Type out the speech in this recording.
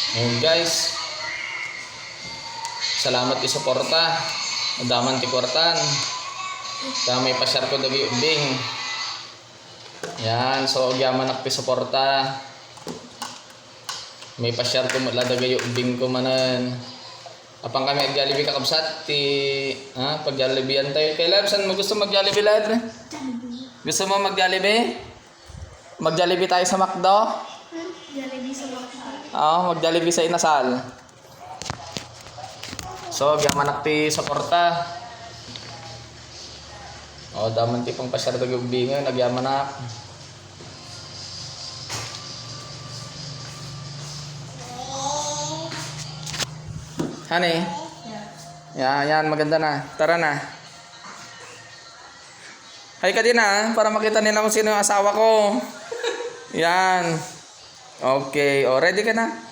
Ngayon guys, salamat ti suporta. Adaman ti kwartan. Damay pa-share ko dagi ubing. Yan, so agyaman ti suporta. May pa-share ko mula dagi ubing ko manan. Apang kami ag-Jollibee kakabsat ti pag-Jollibeean tayo. Kailan saan mo gusto mag-Jollibee lad? Gusto mo mag-Jollibee? Mag-Jollibee tayo sa McDo? Jollibee sa mga. Oo, mag-Jollibee sa Inasal. So, gyamanak ti suporta. O, daman ti pang pasyar dagi ubingan, nagyamanak. Honey? Yan, maganda na. Tara na. Hay ka din para makita nila kung sino yung asawa ko. Yan. Okay, o ready ka na?